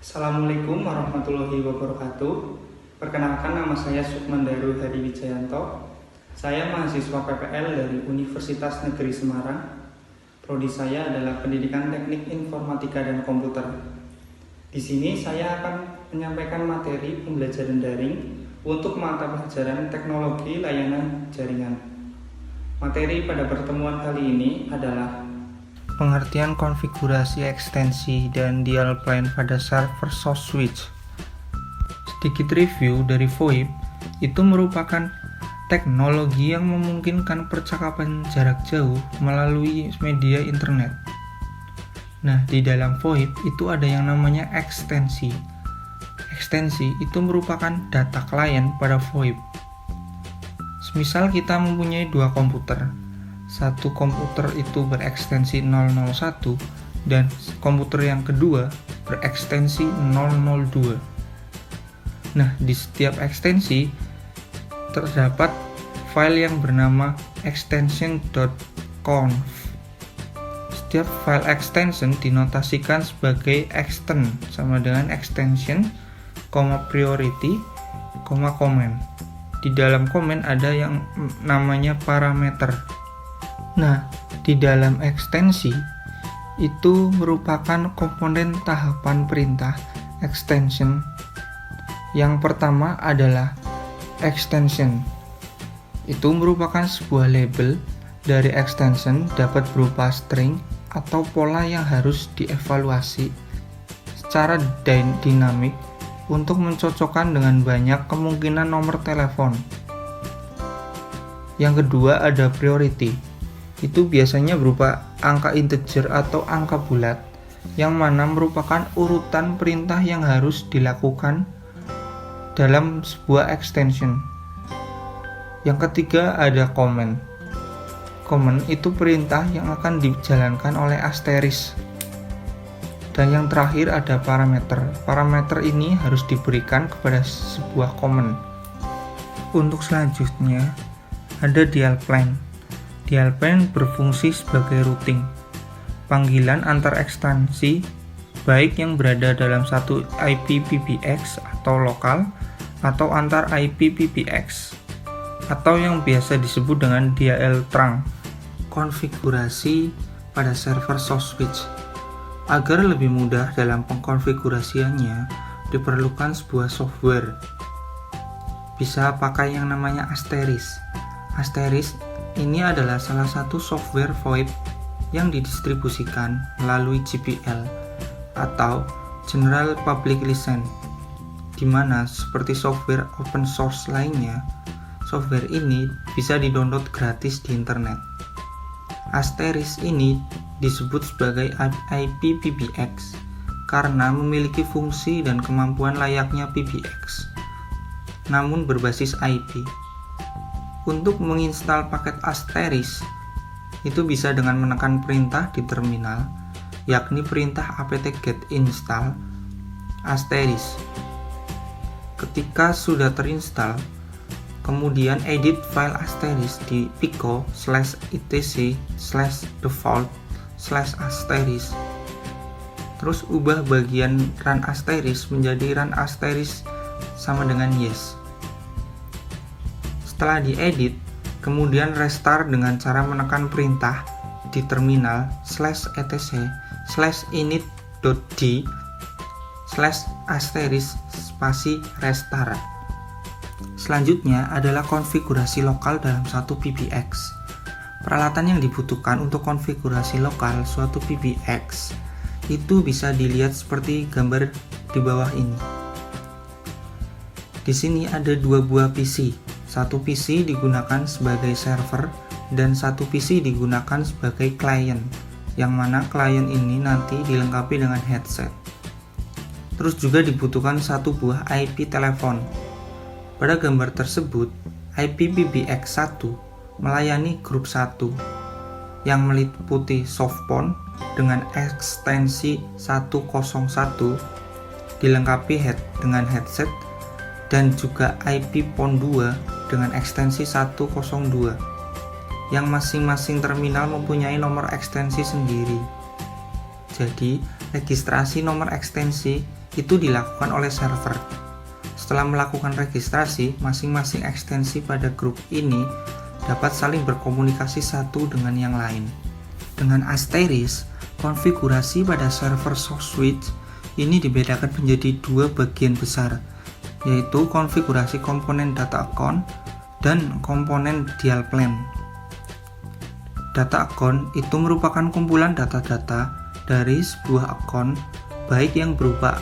Assalamualaikum warahmatullahi wabarakatuh. Perkenalkan, nama saya Sukmandaru Hadi Wijayanto. Saya mahasiswa PPL dari Universitas Negeri Semarang. Prodi saya adalah Pendidikan Teknik Informatika dan Komputer. Di sini saya akan menyampaikan materi pembelajaran daring untuk mata pelajaran Teknologi Layanan Jaringan. Materi pada pertemuan kali ini adalah pengertian konfigurasi ekstensi dan dial plane pada server source switch. Sedikit review dari VoIP, itu merupakan teknologi yang memungkinkan percakapan jarak jauh melalui media internet. Nah, di dalam VoIP itu ada yang namanya ekstensi. Ekstensi itu merupakan data klien pada VoIP. Semisal kita mempunyai dua komputer. Satu komputer itu berekstensi 001 dan komputer yang kedua berekstensi 002. Nah, di setiap ekstensi terdapat file yang bernama extension.conf. Setiap file extension dinotasikan sebagai extend sama dengan extension, priority, comment. Di dalam comment ada yang namanya parameter. Nah, di dalam ekstensi itu merupakan komponen tahapan perintah extension. Yang pertama adalah extension. Itu merupakan sebuah label dari extension, dapat berupa string atau pola yang harus dievaluasi secara dinamik untuk mencocokkan dengan banyak kemungkinan nomor telepon. Yang kedua ada priority. Itu biasanya berupa angka integer atau angka bulat, yang mana merupakan urutan perintah yang harus dilakukan dalam sebuah extension. Yang ketiga ada comment. Comment itu perintah yang akan dijalankan oleh asterisk. Dan yang terakhir ada parameter. Parameter ini harus diberikan kepada sebuah comment. Untuk selanjutnya ada dial plane. Dial plane berfungsi sebagai routing, panggilan antar ekstensi, baik yang berada dalam satu IPPBX atau lokal, atau antar IPPBX, atau yang biasa disebut dengan dial trunk. Konfigurasi pada server source switch. Agar lebih mudah dalam pengkonfigurasiannya, diperlukan sebuah software. Bisa pakai yang namanya asterisk. Asterisk ini adalah salah satu software VoIP yang didistribusikan melalui GPL atau General Public License, di mana seperti software open source lainnya, software ini bisa di-download gratis di internet. Asterisk ini disebut sebagai IPPBX karena memiliki fungsi dan kemampuan layaknya PBX, namun berbasis IP. Untuk menginstal paket asterisk, itu bisa dengan menekan perintah di terminal, yakni perintah apt-get install asterisk. Ketika sudah terinstall, kemudian edit file asterisk di pico/etc/default/asterisk. Terus ubah bagian run asterisk menjadi run asterisk sama dengan yes. Setelah diedit, kemudian restart dengan cara menekan perintah di terminal /etc/init.d/*restart. Selanjutnya adalah konfigurasi lokal dalam suatu PBX. Peralatan yang dibutuhkan untuk konfigurasi lokal suatu PBX itu bisa dilihat seperti gambar di bawah ini. Di sini ada dua buah PC. Satu PC digunakan sebagai server dan satu PC digunakan sebagai klien, yang mana klien ini nanti dilengkapi dengan headset. Terus juga dibutuhkan satu buah IP telepon. Pada gambar tersebut, IPPBX1 melayani grup 1 yang meliputi softphone dengan ekstensi 101 dilengkapi dengan headset, dan juga IP phone 2 dengan ekstensi 102 yang masing-masing terminal mempunyai nomor ekstensi sendiri. Jadi, registrasi nomor ekstensi itu dilakukan oleh server. Setelah melakukan registrasi, masing-masing ekstensi pada grup ini dapat saling berkomunikasi satu dengan yang lain. Dengan Asterisk, konfigurasi pada server SourceSwitch ini dibedakan menjadi dua bagian besar, yaitu konfigurasi komponen data account dan komponen dial plan. Data account itu merupakan kumpulan data-data dari sebuah account, baik yang berupa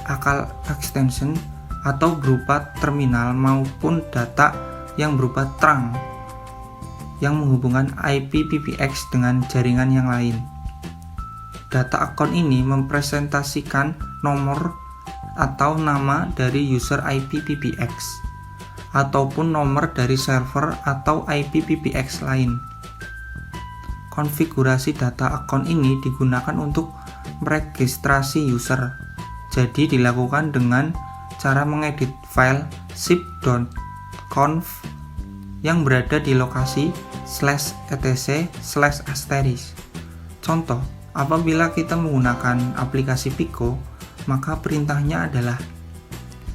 akal extension atau berupa terminal maupun data yang berupa trunk yang menghubungkan IPPX dengan jaringan yang lain. Data account ini mempresentasikan nomor atau nama dari user IPPX ataupun nomor dari server atau IPPX lain. Konfigurasi data account ini digunakan untuk meregistrasi user. Jadi dilakukan dengan cara mengedit file zip.conf yang berada di lokasi /etc/asterisk. Contoh, apabila kita menggunakan aplikasi Pico, maka perintahnya adalah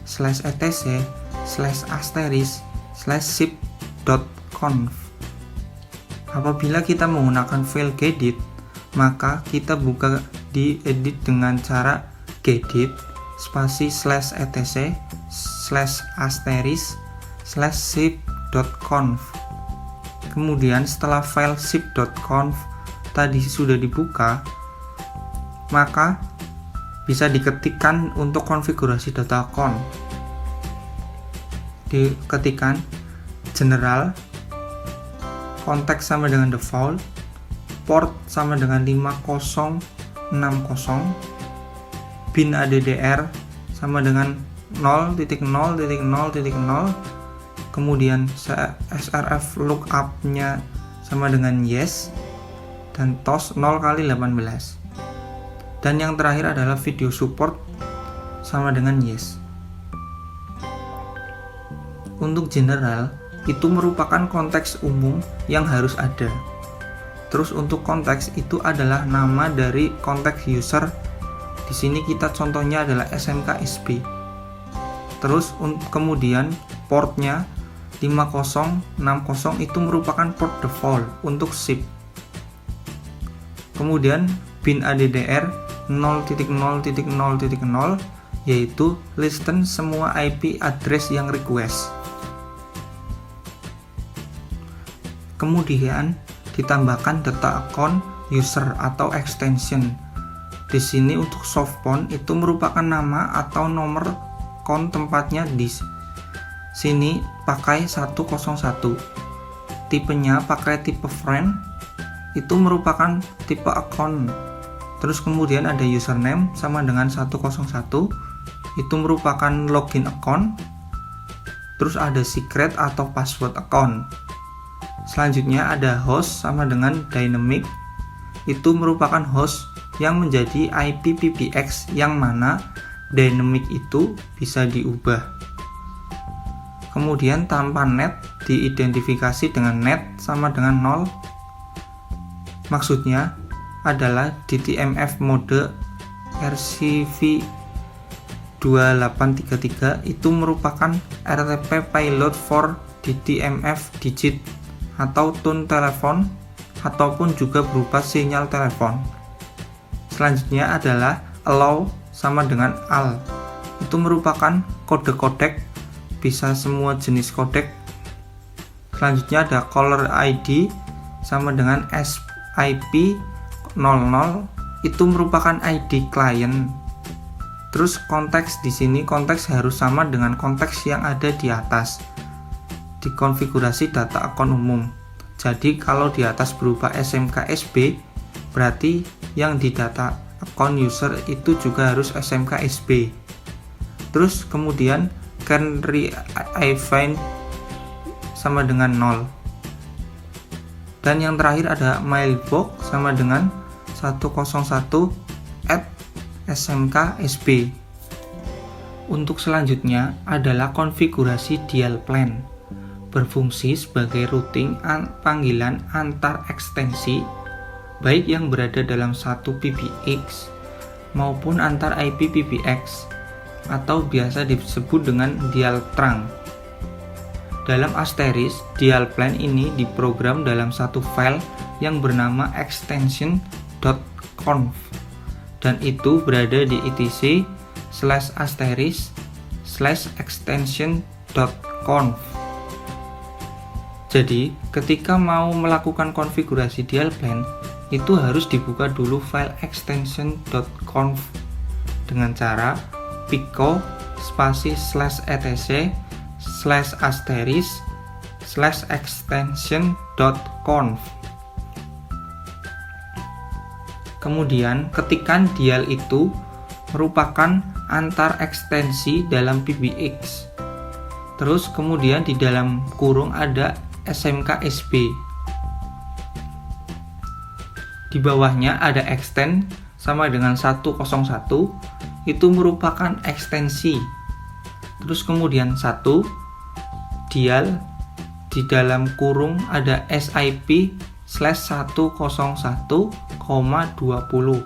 /etc/asterisk/zip.conf. Apabila kita menggunakan file gedit, maka kita buka di edit dengan cara gedit spasi /etc/asterisk/zip.conf. Kemudian setelah file zip.conf tadi sudah dibuka, maka bisa diketikkan untuk konfigurasi data account. Diketikkan general, konteks sama dengan default, port sama dengan 5060, bin ADDR sama dengan 0.0.0.0, kemudian srf lookup nya sama dengan yes, dan tos 0 kali 18, dan yang terakhir adalah video support sama dengan yes. Untuk general itu merupakan konteks umum yang harus ada. Terus untuk konteks itu adalah nama dari konteks user. Di sini kita contohnya adalah SMK-SB. Terus kemudian portnya 5060 itu merupakan port default untuk SIP. Kemudian bin ADDR 0.0.0.0 yaitu listen semua IP address yang request. Kemudian ditambahkan data account user atau extension. Di sini untuk softphone itu merupakan nama atau nomor account tempatnya di sini pakai 101. Tipenya pakai tipe friend, itu merupakan tipe account. Terus kemudian ada username sama dengan 101, itu merupakan login account. Terus ada secret atau password account. Selanjutnya ada host sama dengan dynamic, itu merupakan host yang menjadi IPPX yang mana dynamic itu bisa diubah. Kemudian tanpa net diidentifikasi dengan net sama dengan 0. Maksudnya adalah DTMF mode RCV 2833 itu merupakan RTP payload for DTMF digit atau tone telepon ataupun juga berupa sinyal telepon. Selanjutnya adalah allow sama dengan al. Itu merupakan kode kodek, bisa semua jenis kodek. Selanjutnya ada caller ID sama dengan SIP 00, itu merupakan ID client. Terus konteks di sini konteks harus sama dengan konteks yang ada di atas. Di konfigurasi data akun umum. Jadi kalau di atas berupa SMK-SB, berarti yang di data akun user itu juga harus SMK-SB. Terus kemudian can re-find sama dengan 0. Dan yang terakhir ada mailbox sama dengan 101@smk-sb. Untuk selanjutnya adalah konfigurasi dial plan. Berfungsi sebagai routing panggilan antar ekstensi baik yang berada dalam satu PBX maupun antar IP PBX atau biasa disebut dengan dial trunk. Dalam Asteris, dial plan ini diprogram dalam satu file yang bernama extension.conf dan itu berada di etc/asterisk/extension.conf. Jadi, ketika mau melakukan konfigurasi dial plan, itu harus dibuka dulu file extension.conf dengan cara pico /etc/asterisk/extension.conf. Kemudian ketikkan dial itu merupakan antar ekstensi dalam PBX. Terus kemudian di dalam kurung ada SMK/SB. Di bawahnya ada extend sama dengan 101, itu merupakan ekstensi. Terus kemudian 1 dial, di dalam kurung ada SIP/101,20.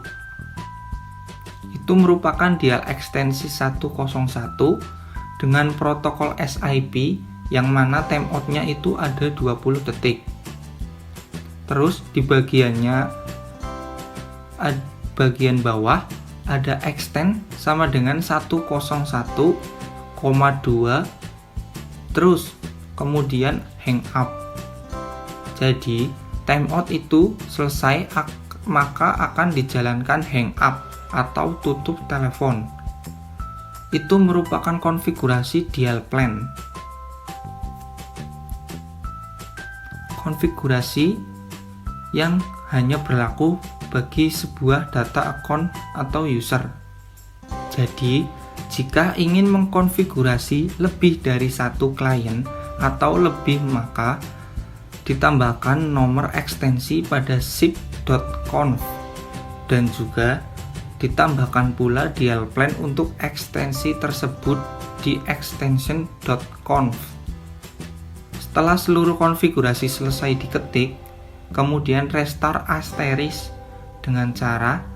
Itu merupakan dial ekstensi 101 dengan protokol SIP yang mana timeoutnya itu ada 20 detik. Terus di bagian bawah ada extend sama dengan 101,2, terus kemudian hang up. Jadi timeout itu selesai maka akan dijalankan hang up atau tutup telepon. Itu merupakan konfigurasi dial plan. Konfigurasi yang hanya berlaku bagi sebuah data account atau user. Jadi, jika ingin mengkonfigurasi lebih dari satu klien atau lebih, maka ditambahkan nomor ekstensi pada SIP.conf dan juga ditambahkan pula dial plan untuk ekstensi tersebut di extension.conf. Setelah seluruh konfigurasi selesai diketik, kemudian restart Asteris dengan cara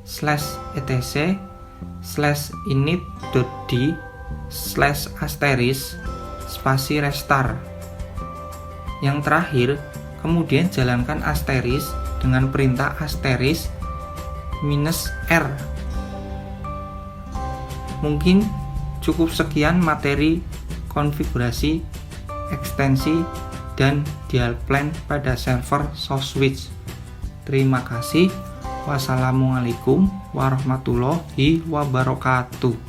/etc/init.d/asteris spasi restart. Yang terakhir, kemudian jalankan Asteris dengan perintah Asteris -r. Mungkin cukup sekian materi konfigurasi ekstensi dan dial plan pada server SourceSwitch. Terima kasih. Wassalamualaikum warahmatullahi wabarakatuh.